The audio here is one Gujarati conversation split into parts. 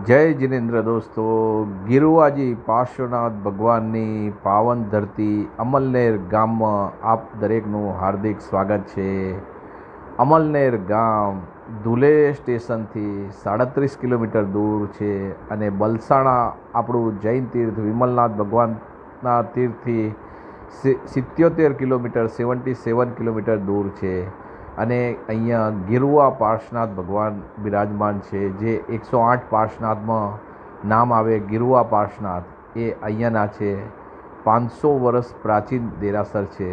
જય જિનેન્દ્ર દોસ્તો. ગિરુવાજી પાર્શ્વનાથ ભગવાનની પાવન ધરતી અમલનેર ગામમાં આપ દરેકનું હાર્દિક સ્વાગત છે. અમલનેર ગામ ધુલે સ્ટેશનથી 37 કિલોમીટર દૂર છે અને બલસાણા આપણું જૈન તીર્થ વિમલનાથ ભગવાનના તીર્થથી 77 કિલોમીટર 77 કિલોમીટર દૂર છે. અને અહીંયા ગિરુવા પાર્શ્વનાથ ભગવાન બિરાજમાન છે, જે 108 પાર્શ્વનાથમાં નામ આવે ગિરુવા પાર્શ્વનાથ એ અહીંયાના છે. 500 વર્ષ પ્રાચીન દેરાસર છે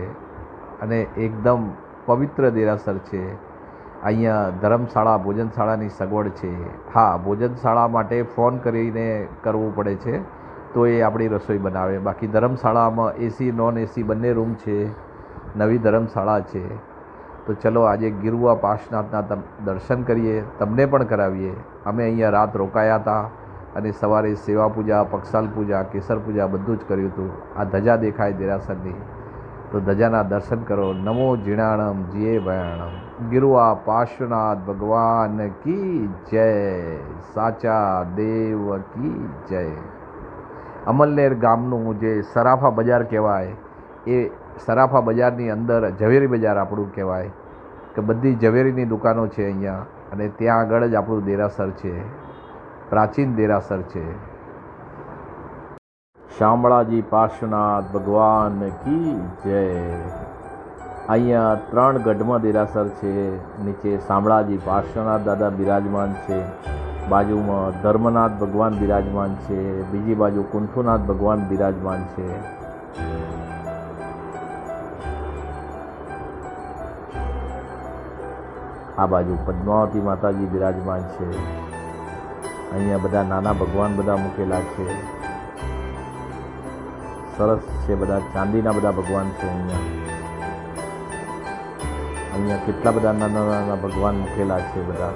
અને એકદમ પવિત્ર દેરાસર છે. અહીંયા ધર્મશાળા ભોજનશાળાની સગવડ છે. હા, ભોજનશાળા માટે ફોન કરીને કરવું પડે છે તો એ આપણી રસોઈ બનાવે. બાકી ધર્મશાળામાં એસી નોન એસી બંને રૂમ છે. નવી ધર્મશાળા છે. તો ચલો આજે ગિરુવા પાર્શ્વનાથના દર્શન કરીએ, તમને પણ કરાવીએ. અમે અહીંયા રાત રોકાયા હતા અને સવારે સેવા પૂજા, પક્ષાલ પૂજા, કેસર પૂજા બધું જ કર્યું હતું. આ ધજા દેખાય દેરાસરની, તો ધજાના દર્શન કરો. નમો જીણાણમ જીએ ભયાણમ. ગિરુવા પાર્શ્વનાથ ભગવાન કી જય. સાચા દેવ કી જય. અમલનેર ગામનું જે સરાફા બજાર કહેવાય, એ સરાફા બજારની અંદર ઝવેરી બજાર આપણું કહેવાય કે બધી ઝવેરીની દુકાનો છે અહીંયા. અને ત્યાં આગળ જ આપણું દેરાસર છે, પ્રાચીન દેરાસર છે. શામળાજી પાર્શ્વનાથ ભગવાન કી જય. અહીંયા 3 ગઢમાં દેરાસર છે. નીચે શામળાજી પાર્શ્વનાથ દાદા બિરાજમાન છે, બાજુમાં ધર્મનાથ ભગવાન બિરાજમાન છે, બીજી બાજુ કુંઠુનાથ ભગવાન બિરાજમાન છે. આ બાજુ પદ્માવતી માતાજી બિરાજમાન છે. અહીંયા બધા નાના ભગવાન બધા મૂકેલા છે. સરસ છે, બધા ચાંદીના બધા ભગવાન છે. અહીંયા કેટલા બધા નાના નાના ભગવાન મૂકેલા છે. બધા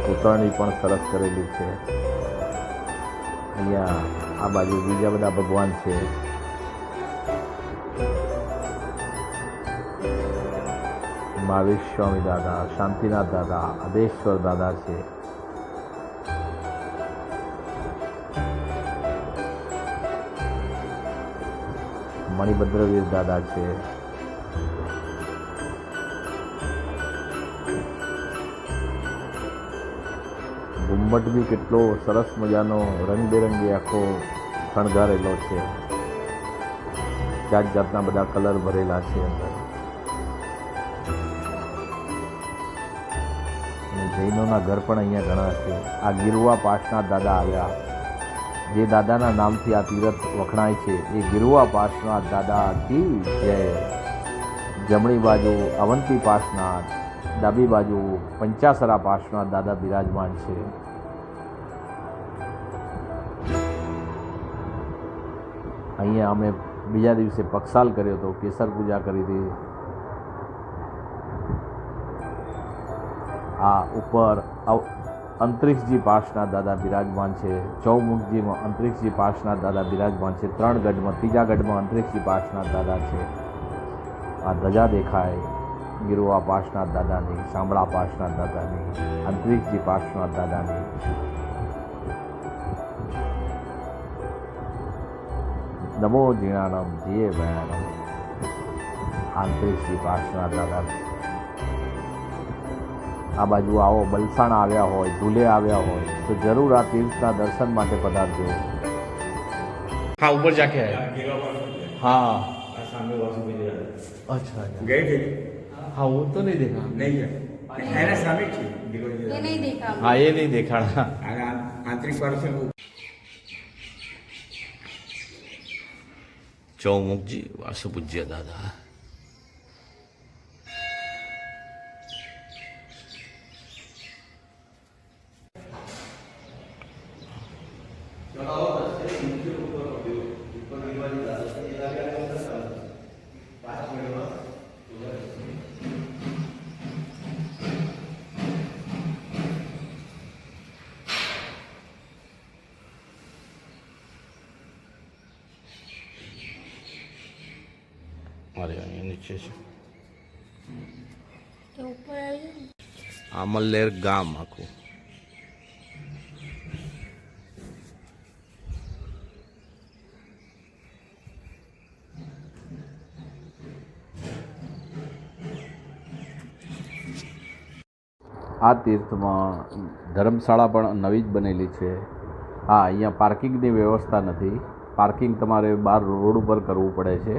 કોતરણી પણ સરસ કરેલી છે. અહીંયા આ બાજુ બીજા બધા ભગવાન છે. મહાવીર સ્વામી દાદા, શાંતિનાથ દાદા, આદેશ્વર દાદા છે. મણિભદ્રવીર દાદા છે. ગુંબટ બી કેટલો સરસ મજાનો રંગબેરંગી આખો શણગારેલો છે. જાત જાતના બધા કલર ભરેલા છે અંદર. જૈનોના ઘર પણ અહીંયા ઘણા છે. આ ગિરુવા પાર્શ્વનાથ દાદા આવ્યા, જે દાદાના નામથી આ તીરથ વખણાય છે, એ ગિરુવા પાર્શ્વનાથ દાદા કી જય. જમણી બાજુ અવંતી પાર્શ્વનાથ, ડાબી બાજુ પંચાસરા પાર્શ્વનાથ દાદા બિરાજમાન છે. અહીંયા અમે બીજા દિવસે પક્ષાલ કર્યો હતો, કેસર પૂજા કરી હતી. આ ઉપર અંતરિક્ષજી પાર્શ્વનાથ દાદા બિરાજમાન છે. ચૌમુખજીમાં અંતરિક્ષજી પાર્શ્વનાથ દાદા બિરાજમાન છે. 3 ગઢમાં, ત્રીજા ગઢમાં અંતરિક્ષજી પાર્શ્વનાથ દાદા છે. આ ધજા દેખાય ગિરુવા પાર્શ્વનાથ દાદાની, શામળા પાર્શ્વનાથ દાદાની, અંતરિક્ષજી પાર્શ્વનાથ દાદાની. નમો જીણાણમ જીએ ભયાણમ. અંતરિક્ષજી પાર્શ્વનાથ દાદા. આ બાજુ આવો, બલસાણા આવ્યા હોય, ધુલે આવ્યા હોય તો જરૂર આ તીર્થના દર્શન માટે પધારજો. हाँ ऊपर जाके आए. हाँ अच्छा गए थे. हाँ वो तो नहीं देखा. नहीं गए. ऐना सामने थी. ये नहीं देखा. हाँ ये नहीं देखा ना. आंतरिक पार्ट से वो चौमुखजी वासुपूज्य दादा. अरे नीचे से કે ઉપર આવી જાય ને અમલનેર ગામ આખું. આ તીર્થમાં ધર્મશાળા પણ નવી જ બનેલી છે. હા, અહીંયા પાર્કિંગની વ્યવસ્થા નથી. પાર્કિંગ તમારે બહાર રોડ ઉપર કરવું પડે છે,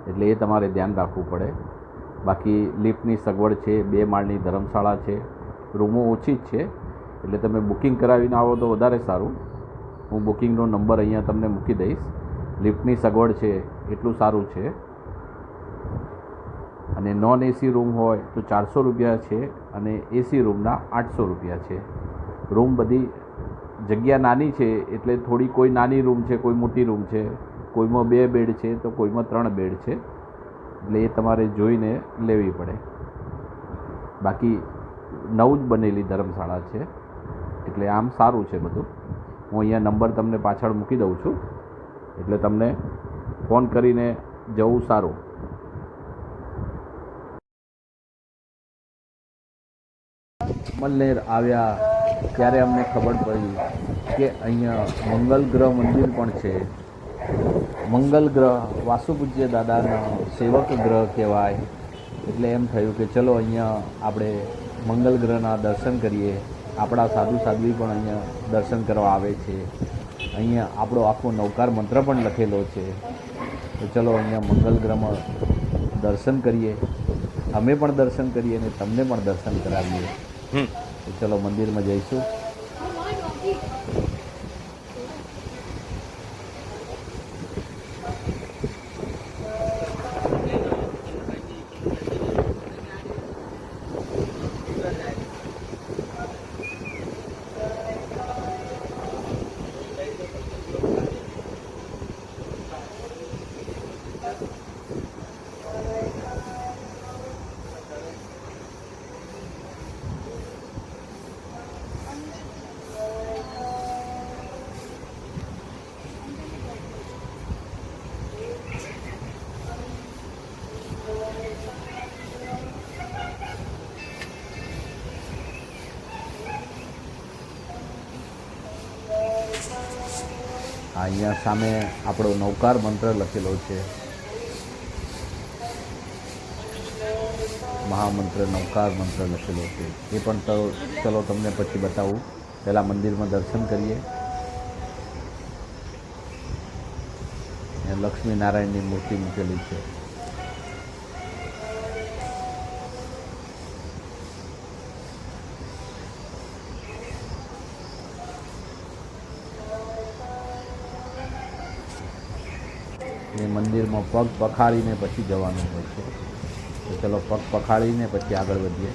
એટલે એ તમારે ધ્યાન રાખવું પડે. બાકી લિફ્ટની સગવડ છે, 2 માળની ધર્મશાળા છે, રૂમો ઓછી જ છે, એટલે તમે બુકિંગ કરાવીને આવો તો વધારે સારું. હું બુકિંગનો નંબર અહીંયા તમને મૂકી દઈશ. લિફ્ટની સગવડ છે એટલું સારું છે. અને નોન એસી રૂમ હોય તો 400 રૂપિયા છે અને એસી રૂમના 800 રૂપિયા છે. રૂમ બધી જગ્યા નાની છે, એટલે થોડી કોઈ નાની રૂમ છે, કોઈ મોટી રૂમ છે, કોઈમાં 2 બેડ છે તો કોઈમાં 3 બેડ છે, એટલે એ તમારે જોઈને લેવી પડે. બાકી નવું જ બનેલી ધર્મશાળા છે, એટલે આમ સારું છે બધું. હું અહીંયા નંબર તમને પાછળ મૂકી દઉં છું, એટલે તમને ફોન કરીને જવું સારું. અમલનેર આવ્યા ત્યારે અમને ખબર પડી કે અહીંયા મંગલ ગ્રહ મંદિર પણ છે. મંગલ ગ્રહ વાસુપૂજ્ય દાદાનો સેવક ગ્રહ કહેવાય, એટલે એમ થયું કે ચલો અહીંયા આપણે મંગલ ગ્રહના દર્શન કરીએ. આપણા સાધુ સાધ્વી પણ અહીંયા દર્શન કરવા આવે છે. અહીંયા આપણો આખો નવકાર મંત્ર પણ લખેલો છે. તો ચલો અહીંયા મંગલ ગ્રહમાં દર્શન કરીએ. અમે પણ દર્શન કરીએ અને તમને પણ દર્શન કરાવીએ. તો ચલો મંદિરમાં જઈશું. અહીંયા સામે આપણો નવકાર મંત્ર લખેલો છે. મહામંત્ર નવકાર મંત્ર લખેલો છે. એ પણ તો ચલો તમને પછી બતાવું. પહેલાં મંદિરમાં દર્શન કરીએ. અહીંયા લક્ષ્મીનારાયણની મૂર્તિ મૂકેલી છે. એ મંદિરમાં પગ પખાડીને પછી જવાનું હોય છે. તો ચલો પગ પખાડીને પછી આગળ વધીએ.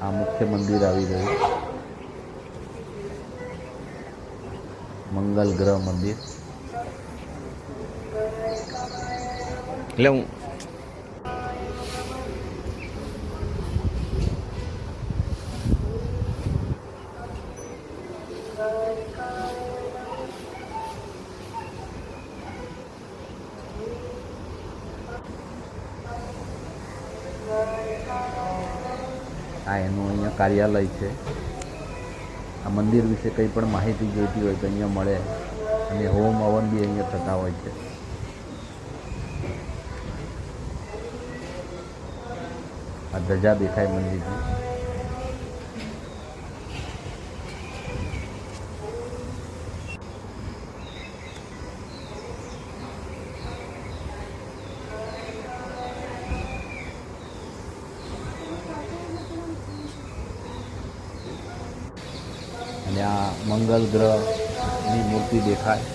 આ મુખ્ય મંદિર આવી ગયું, મંગલ ગ્રહ મંદિર. એટલે હું આ એનું અહીંયા કાર્યાલય છે. આ મંદિર વિશે કંઈ પણ માહિતી જોઈતી હોય તો અહીંયા મળે, અને હોમ હવન બી અહીંયા થતા હોય છે. આ ધજા દેખાય મંદિરની. અને આ મંગલ ગ્રહની મૂર્તિ દેખાય.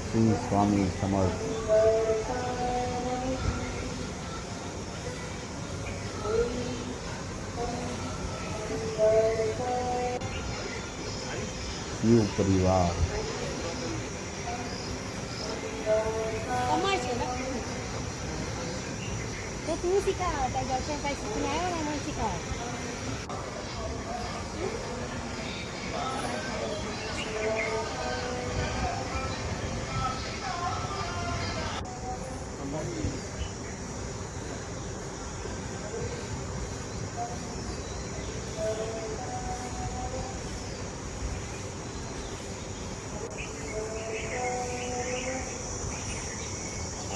શ્રી સ્વામી સમર્થ. શિવ પરિવાર અમાર છે ને તો તું શીખાવ તારી દર્શન ભાઈ શીખીને આવ્યો ને મને શીખાવ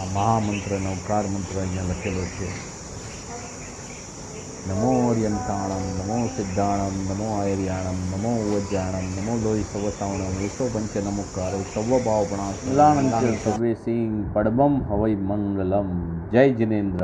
આ મહામંત્ર નવકાર મંત્ર અહીંયા લખેલો છે. નમો અર્યંતાણમ, નમો સિદ્ધાણમ, નમો આયર્યાણમ, નમો ઉવજ્જાણમ, નમો લોહી સવસાવણમ, વિશ્વ પંચ નમોકાર સર્વ ભાવપણા સર્વે સિંહ પડબમ હવૈ મંગલમ. જય જિનેન્દ્ર.